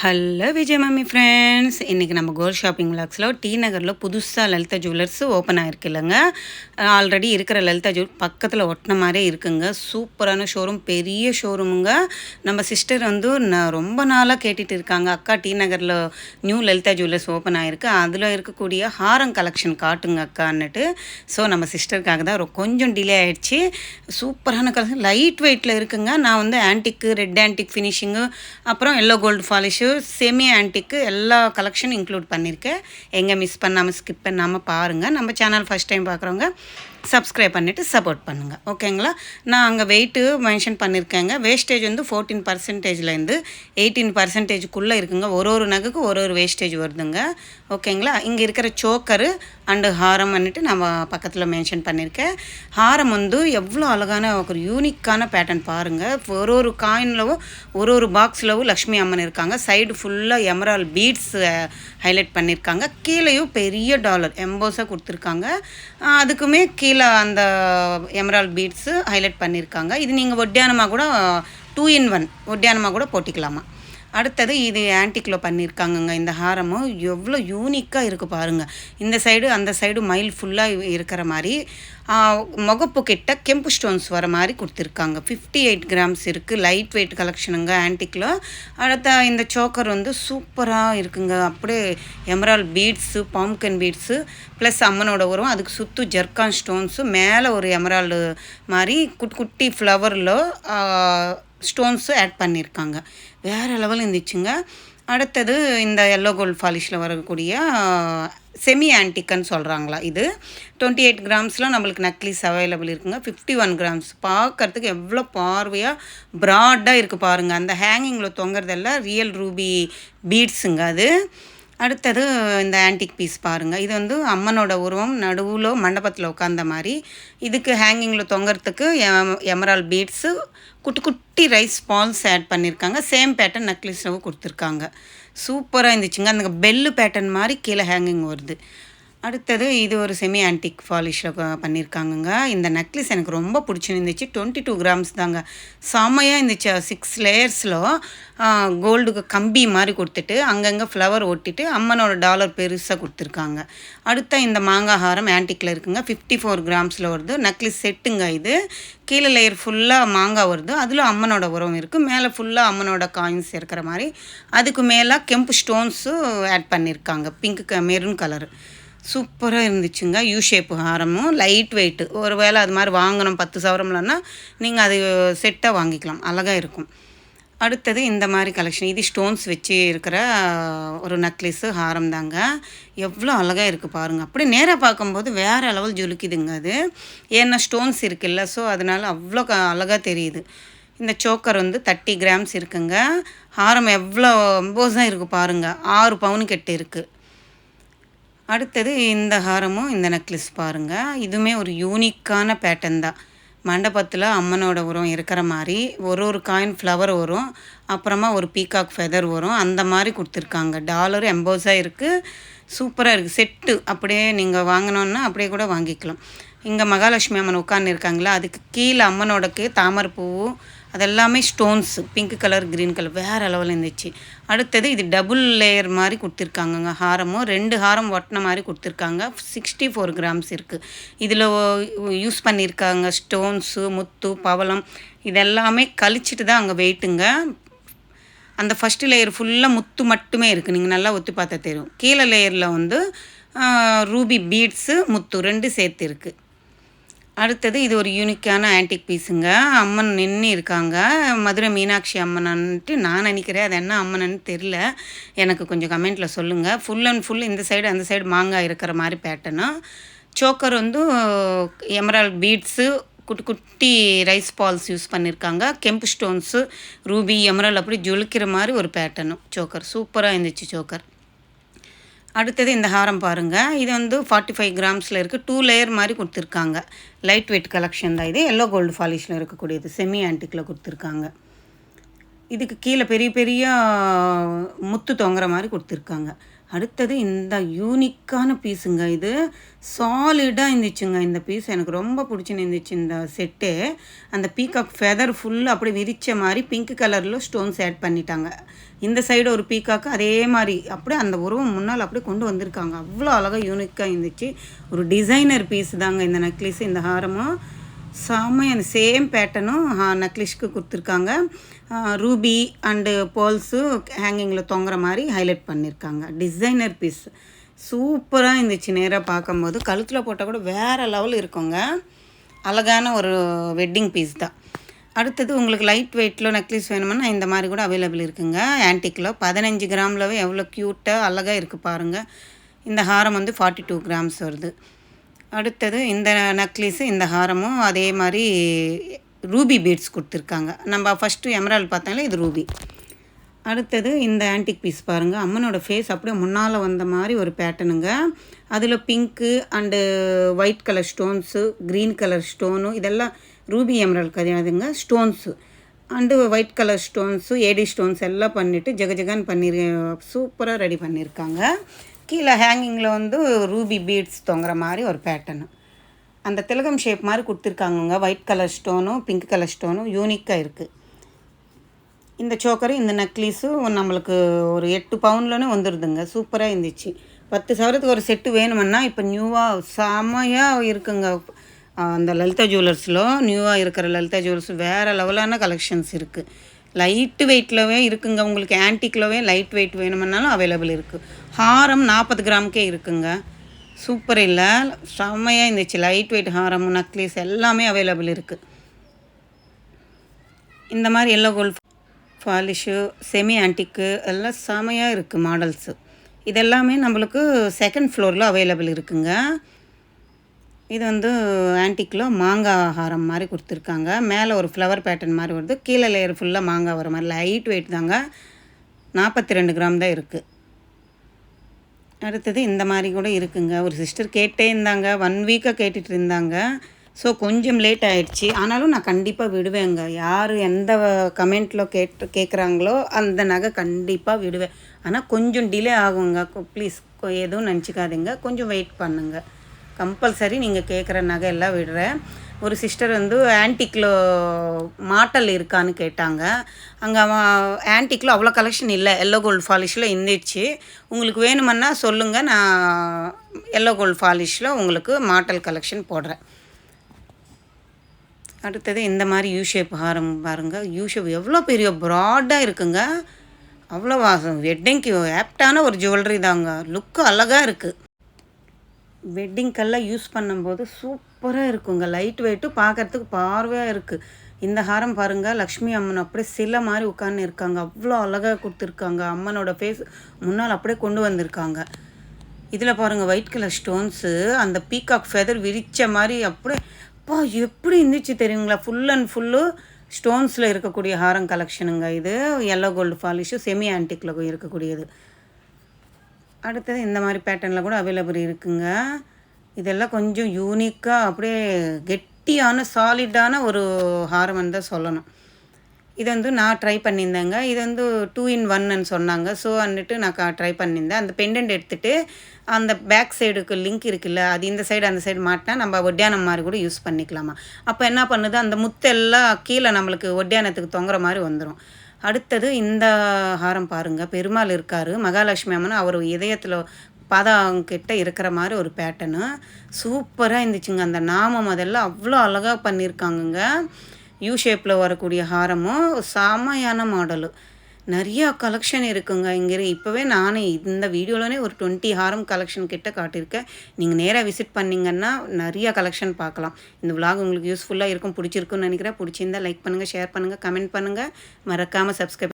Hello Vijay mummy friends, இன்றைக்கி நம்ம gold shopping விளாக்ஸில் D நகரில் புதுசாக லலிதா ஜுவல்லர்ஸ் ஓப்பன் ஆகிருக்கு இல்லைங்க. ஆல்ரெடி இருக்கிற லலிதா பக்கத்தில் ஒட்டின மாதிரியே இருக்குங்க. சூப்பரான ஷோரூம், பெரிய ஷோரூமுங்க. நம்ம சிஸ்டர் வந்து ரொம்ப நாளாக கேட்டுட்டு இருக்காங்க, அக்கா டி நகரில் நியூ லலிதா ஜுவல்லர்ஸ் ஓப்பன் ஆகிருக்கு, அதில் இருக்கக்கூடிய ஹாரம் கலெக்ஷன் காட்டுங்க அக்கான்னுட்டு. ஸோ நம்ம சிஸ்டருக்காக தான் கொஞ்சம் டிலே ஆகிடுச்சு. சூப்பரான கலெக்ஷன், லைட் வெயிட்டில் இருக்குங்க. நான் வந்து ஆன்டிக்கு, ரெட் ஆன்டிக் ஃபினிஷிங்கு, அப்புறம் எல்லோ கோல்டு ஃபாலிஷு, செமி ஆன்டிக்கு எல்லா கலெக்ஷனும் இன்க்ளூட் பண்ணியிருக்கேன். எங்கே மிஸ் பண்ணாமல் ஸ்கிப் பண்ணாமல் பாருங்கள். நம்ம சேனல் ஃபஸ்ட் டைம் பார்க்குறவங்க சப்ஸ்கிரைப் பண்ணிவிட்டு சப்போர்ட் பண்ணுங்கள், ஓகேங்களா. நான் அங்கே வெயிட்டு மென்ஷன் பண்ணியிருக்கேங்க. வேஸ்டேஜ் வந்து 14%லேருந்து 18%க்குள்ளே இருக்குங்க. ஒரு நகைக்கு ஒரு வேஸ்டேஜ் வருதுங்க, ஓகேங்களா. இங்கே இருக்கிற சோக்கரு அண்டு ஹாரம் வந்துட்டு நம்ம பக்கத்தில் மென்ஷன் பண்ணியிருக்கேன். ஹாரம் வந்து எவ்வளோ அழகான ஒரு யூனிக்கான பேட்டர்ன் பாருங்கள். ஒரு காயின்லவும் ஒரு பாக்ஸ்லவும் லக்ஷ்மி அம்மன் இருக்காங்க. சைடு ஃபுல்லாக எமரால் பீட்ஸ் ஹைலைட் பண்ணியிருக்காங்க. கீழேயும் பெரிய டாலர் எம்போஸாக கொடுத்துருக்காங்க. அதுக்குமே கீழே அந்த எமரால் பீட்ஸு ஹைலைட் பண்ணியிருக்காங்க. இது நீங்கள் ஒட்டியானமாக கூட 2 in 1 ஒட்டியானமாக கூட போட்டிக்கலாமா. அடுத்தது இது ஆன்டிக்கில் பண்ணியிருக்காங்கங்க. இந்த ஹாரமும் எவ்வளோ யூனிக்காக இருக்குது பாருங்கள். இந்த சைடு அந்த சைடு மயில் ஃபுல்லாக இருக்கிற மாதிரி, முகப்பு கிட்ட கெம்பு ஸ்டோன்ஸ் வர மாதிரி கொடுத்துருக்காங்க. 58 கிராம்ஸ் இருக்குது. லைட் வெயிட் கலெக்ஷனுங்க ஆன்டிக்கில். அடுத்த இந்த சோக்கர் வந்து சூப்பராக இருக்குங்க. அப்படியே எமரால் பீட்ஸு, பாம்கன் பீட்ஸு ப்ளஸ் அம்மனோட வரும். அதுக்கு சுற்று ஜர்கான் ஸ்டோன்ஸு, மேலே ஒரு எமரால்டு மாதிரி குட்டி ஃப்ளவரில் ஸ்டோன்ஸு ஆட் பண்ணியிருக்காங்க. வேறு லெவல் இருந்துச்சுங்க. அடுத்தது இந்த எல்லோ கோல்டு ஃபாலிஷில் வரக்கூடிய செமி ஆன்டிக்குன்னு சொல்கிறாங்களா. இது 28 கிராம்ஸில் நம்மளுக்கு நக்லீஸ் அவைலபிள் இருக்குங்க. 51 கிராம்ஸ் பார்க்குறதுக்கு எவ்வளோ பார்வையாக ப்ராடாக இருக்குது பாருங்கள். அந்த ஹேங்கிங்கில் தொங்குறதெல்லாம் ரியல் ரூபி பீட்ஸுங்க அது. அடுத்தது இந்த ஆன்டிக் பீஸ் பாருங்கள். இது வந்து அம்மனோட உருவம் நடுவில் மண்டபத்தில் உட்காந்த மாதிரி. இதுக்கு ஹேங்கிங்கில் தொங்குறதுக்கு எமரால் பீட்ஸு, குட்டி ரைஸ் பால்ஸ் ஆட் பண்ணியிருக்காங்க. சேம் பேட்டர்ன் நெக்லஸாகவும் கொடுத்துருக்காங்க. சூப்பராக இருந்துச்சுங்க. அந்த பெல்லு பேட்டர்ன் மாதிரி கீழே ஹேங்கிங் வருது. அடுத்தது இது ஒரு செமி ஆன்டிக் ஃபாலிஷில் பண்ணியிருக்காங்கங்க. இந்த நெக்லஸ் எனக்கு ரொம்ப பிடிச்சிருந்துச்சு. 22 கிராம்ஸ் தாங்க. செம்மையாக இருந்துச்சு. 6 லேயர்ஸில் கோல்டுக்கு கம்பி மாதிரி கொடுத்துட்டு அங்கங்கே ஃப்ளவர் ஒட்டிட்டு அம்மனோட டாலர் பெருசாக கொடுத்துருக்காங்க. அடுத்த இந்த மாங்காய் ஹாரம் ஆன்டிக்கில் இருக்குங்க. 54 கிராம்ஸில் வருது. நெக்லஸ் செட்டுங்க இது. கீழே லேயர் ஃபுல்லாக மாங்காய் வருது. அதில் அம்மனோட உரம் இருக்குது. மேலே ஃபுல்லாக அம்மனோட காயின்ஸ் இருக்கிற மாதிரி. அதுக்கு மேலே கெம்பு ஸ்டோன்ஸு ஆட் பண்ணியிருக்காங்க. Pink maroon colour. சூப்பராக இருந்துச்சுங்க. யூ ஷேப்பு ஹாரமும் லைட் வெயிட்டு. ஒரு வேளை அது மாதிரி வாங்கணும் 10 சவரம்லன்னா நீங்கள் அது செட்டாக வாங்கிக்கலாம், அழகாக இருக்கும். அடுத்தது இந்த மாதிரி கலெக்ஷன். இது ஸ்டோன்ஸ் வச்சு இருக்கிற ஒரு நெக்லஸு ஹாரம் தாங்க. எவ்வளோ அழகாக இருக்குது பாருங்கள். அப்படி நேராக பார்க்கும்போது வேறு லெவல் ஜொலிக்குதுங்க அது. ஏன்னா ஸ்டோன்ஸ் இருக்குல்ல, ஸோ அதனால் அவ்வளோ அழகாக தெரியுது. இந்த சோக்கர் வந்து 30 கிராம்ஸ் இருக்குங்க. ஹாரம் எவ்வளோ எம்போஸாக இருக்குது பாருங்கள். 6 பவுன் கெட்டு இருக்குது. அடுத்தது இந்த ஹாரமும் இந்த நெக்லஸ் பாருங்கள். இதுவுமே ஒரு யூனிக்கான பேட்டர்ன் தான். மண்டபத்தில் அம்மனோட உரம் இருக்கிற மாதிரி ஒரு காயின் ஃப்ளவர் வரும். அப்புறமா ஒரு பீகாக் ஃபெதர் வரும். அந்த மாதிரி கொடுத்துருக்காங்க. டாலரும் எம்போஸாக இருக்குது. சூப்பராக இருக்குது. செட்டு அப்படியே நீங்கள் வாங்கினோன்னா அப்படியே கூட வாங்கிக்கலாம். இங்கே மகாலட்சுமி அம்மன் உட்காந்துருக்காங்களா, அதுக்கு கீழே அம்மனோடக்கு தாமரைப்பூ அதெல்லாமே stones, pink colour, green colour, வேறு லெவலில் இருந்துச்சு. அடுத்தது இது டபுள் லேயர் மாதிரி கொடுத்துருக்காங்கங்க. ஹாரமும் 2 ஹாரம் ஒட்டின மாதிரி கொடுத்துருக்காங்க. 64 கிராம்ஸ் இருக்குது. இதில் யூஸ் பண்ணியிருக்காங்க ஸ்டோன்ஸு, முத்து, பவளம் இதெல்லாமே கழிச்சிட்டு தான் அங்கே வெயிட்டுங்க. அந்த ஃபஸ்ட்டு லேயர் ஃபுல்லாக முத்து மட்டுமே இருக்குது. நீங்கள் நல்லா ஒத்தி பார்த்தா தெரியும். கீழே லேயரில் வந்து ரூபி பீட்ஸு, முத்து 2 சேர்த்து இருக்குது. அடுத்தது இது ஒரு யூனிக்கான ஆன்டிக் பீஸுங்க. அம்மன் நின்று இருக்காங்க. மதுரை மீனாட்சி அம்மனான்ட்டு நான் நினைக்கிறேன். அது என்ன அம்மன்னு தெரில, எனக்கு கொஞ்சம் கமெண்ட்டில் சொல்லுங்கள். ஃபுல் அண்ட் ஃபுல் இந்த சைடு அந்த சைடு மாங்காய் இருக்கிற மாதிரி பேட்டர்னு. சோக்கர் வந்து எமரால்ட் பீட்ஸு, குட்டி ரைஸ் பால்ஸ் யூஸ் பண்ணியிருக்காங்க. கெம்பு ஸ்டோன்ஸு, ரூபி, எமரால் அப்படி ஜொலிக்கிற மாதிரி ஒரு பேட்டர்னு சோக்கர். சூப்பராக இருந்துச்சு சோக்கர். அடுத்தது இந்த ஹாரம் பாருங்கள். இது வந்து 45 கிராம்ஸில் இருக்குது. 2 லேயர் மாதிரி கொடுத்துருக்காங்க. லைட் வெயிட் கலெக்ஷன் தான் இது. எல்லோ கோல்டு ஃபாலிஷில் இருக்கக்கூடியது. செமி ஆன்டிக்கில் கொடுத்துருக்காங்க. இதுக்கு கீழே பெரிய பெரிய முத்து தொங்குற மாதிரி கொடுத்துருக்காங்க. அடுத்தது இந்த யூனிக்கான பீஸுங்க. இது சாலிடாக இருந்துச்சுங்க. இந்த பீஸ் எனக்கு ரொம்ப பிடிச்சின்னு இருந்துச்சு இந்த செட்டு. அந்த பீகாக் ஃபெதர் ஃபுல்லாக அப்படியே விரித்த மாதிரி பிங்க் கலரில் ஸ்டோன்ஸ் ஆட் பண்ணிட்டாங்க. இந்த சைடு ஒரு பீக்காக்கு அதே மாதிரி அப்படியே அந்த உருவம் முன்னால் அப்படியே கொண்டு வந்திருக்காங்க. அவ்வளோ அழகாக யூனிக்காக இருந்துச்சு. ஒரு டிசைனர் பீஸ் தாங்க இந்த நெக்லஸ், இந்த ஹாரமும். செம்மையான சேம் பேட்டர்னும் நெக்லஸ்க்கு கொடுத்துருக்காங்க. ரூபி அண்டு பேர்ல்ஸு ஹேங்கிங்கில் தொங்குற மாதிரி ஹைலைட் பண்ணியிருக்காங்க. டிசைனர் பீஸ் சூப்பராக இருந்துச்சு. நேராக பார்க்கும்போது கழுத்தில் போட்டால் கூட வேறு லெவல் இருக்குங்க. அழகான ஒரு வெட்டிங் பீஸ் தான். அடுத்தது உங்களுக்கு லைட் வெயிட்டில் நெக்லஸ் வேணுமென்னா இந்த மாதிரி கூட அவைலபிள் இருக்குங்க. ஆன்டிக்கில் 15 கிராம்லவே எவ்வளோ க்யூட்டாக அழகாக இருக்குது பாருங்கள். இந்த ஹாரம் வந்து 42 கிராம்ஸ் வருது. அடுத்தது இந்த நெக்லஸு, இந்த ஹாரமும் அதே மாதிரி ரூபி பீட்ஸ் கொடுத்துருக்காங்க. நம்ம ஃபஸ்ட்டு எமரால்டு பார்த்தாலே இது ரூபி. அடுத்தது இந்த ஆன்டிக் பீஸ் பாருங்கள். அம்மனோட ஃபேஸ் அப்படியே முன்னால் வந்த மாதிரி ஒரு பேட்டர்னுங்க. அதில் pink and white colour stones, green colour stone, இதெல்லாம் ரூபி எமரால்டு கிடையாதுங்க, stones and white colour stones, AD stones எல்லாம் பண்ணிவிட்டு ஜகஜகான்னு சூப்பராக ரெடி பண்ணியிருக்காங்க. கீழே ஹேங்கிங்கில் வந்து ரூபி பீட்ஸ் தொங்குற மாதிரி ஒரு பேட்டர்னு. அந்த திலகம் ஷேப் மாதிரி கொடுத்துருக்காங்கங்க. ஒயிட் கலர் ஸ்டோனும் பிங்க் கலர் ஸ்டோனும் யூனிக்காக இருக்குது. இந்த சோக்கரு, இந்த நெக்லீஸும் நம்மளுக்கு ஒரு 8 பவுன்லன்னு வந்துடுதுங்க. சூப்பராக இருந்துச்சு. 10 சவரத்துக்கு ஒரு செட்டு வேணுமென்னா இப்போ நியூவாக செம்மையாக இருக்குங்க. அந்த லலிதா ஜுவல்லர்ஸில் நியூவாக இருக்கிற லலிதா ஜுவல்லர்ஸ் வேறு லெவலான கலெக்ஷன்ஸ் இருக்குது. லைட்டு வெயிட்லவே இருக்குங்க. உங்களுக்கு ஆன்டிக்லவே லைட் வெயிட் வேணுமென்னாலும் அவைலபிள் இருக்குது. ஹாரம் 40 கிராமுக்கே இருக்குங்க. சூப்பர் இல்லை, செம்மையாக இருந்துச்சு. லைட் வெயிட் ஹாரம், நெக்லஸ் எல்லாமே அவைலபிள் இருக்குது. இந்த மாதிரி yellow gold polish, semi antique எல்லாம் செம்மையாக இருக்குது மாடல்ஸு. இதெல்லாமே நம்மளுக்கு செகண்ட் ஃப்ளோரில் அவைலபிள் இருக்குங்க. இது வந்து ஆன்டிக்கில் மாங்காய் ஹாரம் மாதிரி கொடுத்துருக்காங்க. மேலே ஒரு ஃப்ளவர் பேட்டர்ன் மாதிரி வருது. கீழே லேயர் ஃபுல்லாக மாங்காய் வர மாதிரி லைட் வெயிட் தாங்க. 42 கிராம் தான் இருக்குது. அடுத்தது இந்த மாதிரி கூட இருக்குங்க. ஒரு சிஸ்டர் கேட்டே இருந்தாங்க, 1 வீக்காக கேட்டுட்டு இருந்தாங்க. ஸோ கொஞ்சம் லேட் ஆகிடுச்சி. ஆனாலும் நான் கண்டிப்பாக விடுவேங்க. யார் எந்த கமெண்ட்டில் கேட்குறாங்களோ அந்த நகை கண்டிப்பாக விடுவேன். ஆனால் கொஞ்சம் டிலே ஆகுங்க. ப்ளீஸ் எதுவும் நினச்சிக்காதீங்க, கொஞ்சம் வெயிட் பண்ணுங்கள். கம்பல்சரி நீங்கள் கேட்குற நகை எல்லாம் விடுறேன். ஒரு சிஸ்டர் வந்து ஆன்டிக்கில் மாட்டல் இருக்கான்னு கேட்டாங்க. அங்கே ஆன்டிக்கில் அவ்வளோ கலெக்ஷன் இல்லை, எல்லோ கோல்டு பாலிஷில் இருந்துச்சு. உங்களுக்கு வேணுமன்னா சொல்லுங்கள், நான் எல்லோ கோல்டு பாலிஷில் உங்களுக்கு மாட்டல் கலெக்ஷன் போடுறேன். அடுத்தது இந்த மாதிரி யூ ஷேப் ஹாரம் பாருங்கள். யூ ஷேப் எவ்வளோ பெரிய ப்ராடாக இருக்குங்க. அவ்வளோ வெட்டிங்க்கு ஆப்டான ஒரு ஜுவல்லரி தாங்க. லுக்கு அழகாக இருக்குது. வெட்டிங்கெல்லாம் யூஸ் பண்ணும்போது சூப்பராக இருக்குங்க. லைட் வெயிட்டு பார்க்குறதுக்கு பார்வையாக இருக்குது. இந்த ஹாரம் பாருங்கள், லக்ஷ்மி அம்மன் அப்படியே சிலை மாதிரி உட்காந்து இருக்காங்க. அவ்வளோ அழகாக கொடுத்துருக்காங்க. அம்மனோட ஃபேஸ் முன்னால் அப்படியே கொண்டு வந்திருக்காங்க. இதில் பாருங்கள் ஒயிட் கலர் ஸ்டோன்ஸு, அந்த பீகாக் ஃபெதர் விரித்த மாதிரி அப்படியே அப்பா எப்படி இருந்துச்சு தெரியுங்களா. ஃபுல் அண்ட் ஃபுல்லு ஸ்டோன்ஸில் இருக்கக்கூடிய ஹாரம் கலெக்ஷனுங்க. இது எல்லோ கோல்டு பாலிஷு, செமி ஆன்டிக்கில் இருக்கக்கூடியது. அடுத்தது இந்த மாதிரி பேட்டர்னில் கூட அவைலபிள் இருக்குங்க. இதெல்லாம் கொஞ்சம் யூனிக்காக அப்படியே கெட்டியான சாலிடான ஒரு ஹாரம்னு தான் சொல்லணும். இது வந்து நான் ட்ரை பண்ணியிருந்தேங்க. இது வந்து 2 in 1ன்னு சொன்னாங்க. ஸோ வந்துட்டு நான் ட்ரை பண்ணியிருந்தேன். அந்த பெண்டன்ட் எடுத்துகிட்டு அந்த பேக் சைடுக்கு லிங்க் இருக்குல்ல, அது இந்த சைடு அந்த சைடு மாட்டினா நம்ம ஒட்டியானம் மாதிரி கூட யூஸ் பண்ணிக்கலாமா. அப்போ என்ன பண்ணுது, அந்த முத்தெல்லாம் கீழே நம்மளுக்கு ஒட்டியானத்துக்கு தொங்குற மாதிரி வந்துடும். அடுத்தது இந்த ஹாரம் பாருங்கள். பெருமாள் இருக்கார், மகாலட்சுமி அம்மன் அவர் இதயத்தில் பாதாங்கிட்ட இருக்கிற மாதிரி ஒரு பேட்டர்னு சூப்பராக இருந்துச்சுங்க. அந்த நாமம் அதெல்லாம் அவ்வளோ அழகாக பண்ணியிருக்காங்கங்க. யூ ஷேப்பில் வரக்கூடிய ஹாரமும் செமையான மாடலு. நிறையா கலெக்ஷன் இருக்குங்க இங்கே. இப்போவே நானே இந்த வீடியோவிலே ஒரு 20 ஹாரம் கலெக்ஷன் கிட்ட காட்டியிருக்கேன். நீங்கள் நேராக விசிட் பண்ணிங்கன்னா நிறையா கலெக்ஷன் பார்க்கலாம். இந்த விலாக் உங்களுக்கு யூஸ்ஃபுல்லாக இருக்கும், பிடிச்சிருக்குன்னு நினைக்கிறேன். பிடிச்சிருந்தால் லைக் பண்ணுங்கள், ஷேர் பண்ணுங்கள், கமெண்ட் பண்ணுங்கள், மறக்காமல் சப்ஸ்கிரைப்